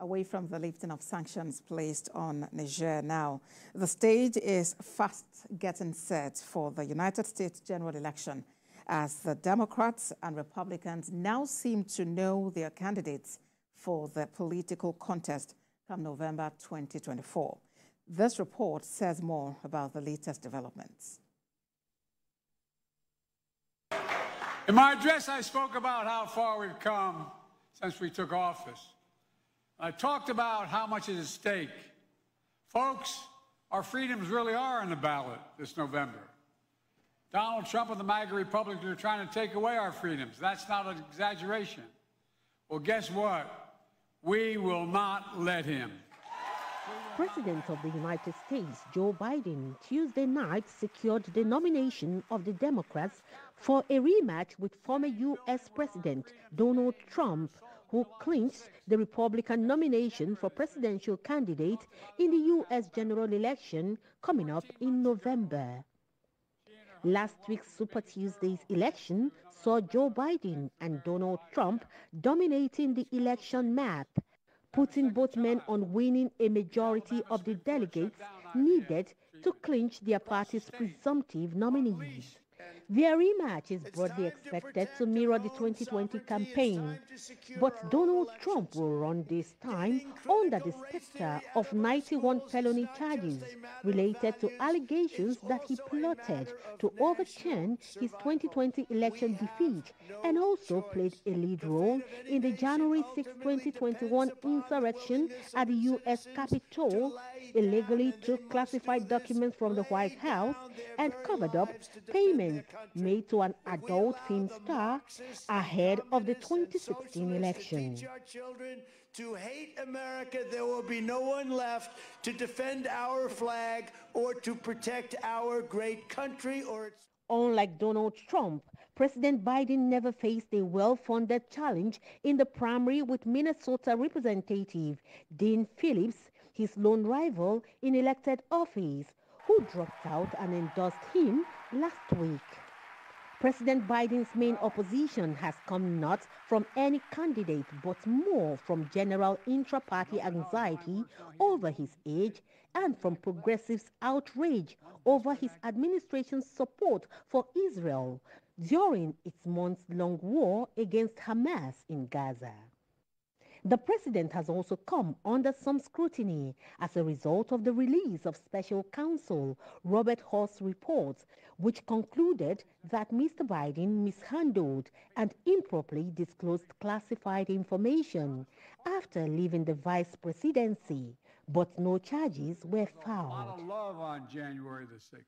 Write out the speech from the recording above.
Away from the lifting of sanctions placed on Niger now, the stage is fast getting set for the United States general election as the Democrats and Republicans now seem to know their candidates for the political contest come November 2024. This report says more about the latest developments. In my address, I spoke about how far we've come since we took office. I talked about how much is at stake. Folks, our freedoms really are on the ballot this November. Donald Trump and the MAGA Republicans are trying to take away our freedoms. That's not an exaggeration. Well, guess what? We will not let him. President of the United States, Joe Biden, Tuesday night secured the nomination of the Democrats for a rematch with former U.S. President Donald Trump, who clinched the Republican nomination for presidential candidate in the U.S. general election coming up in November. Last week's Super Tuesday's election saw Joe Biden and Donald Trump dominating the election map, putting both men on winning a majority of the delegates needed to clinch their party's presumptive nominees. Their rematch is broadly expected to mirror the 2020 campaign, but Donald Trump will run this time under the specter of 91 felony charges related to allegations that he plotted to overturn his 2020 election defeat and also played a lead role in the January 6, 2021 insurrection at the U.S. Capitol, illegally took classified documents from the White House, and covered up payments made to an adult film star ahead of the 2016 election. To hate America, there will be no one left to defend our flag or to protect our great country or its... Unlike Donald Trump, President Biden never faced a well-funded challenge in the primary with Minnesota Representative Dean Phillips, his lone rival in elected office, who dropped out and endorsed him last week. President Biden's main opposition has come not from any candidate, but more from general intra-party anxiety over his age and from progressives' outrage over his administration's support for Israel during its months-long war against Hamas in Gaza. The president has also come under some scrutiny as a result of the release of special counsel Robert Hur's report, which concluded that Mr. Biden mishandled and improperly disclosed classified information after leaving the vice presidency, but no charges were filed. A lot of love on January the 6th.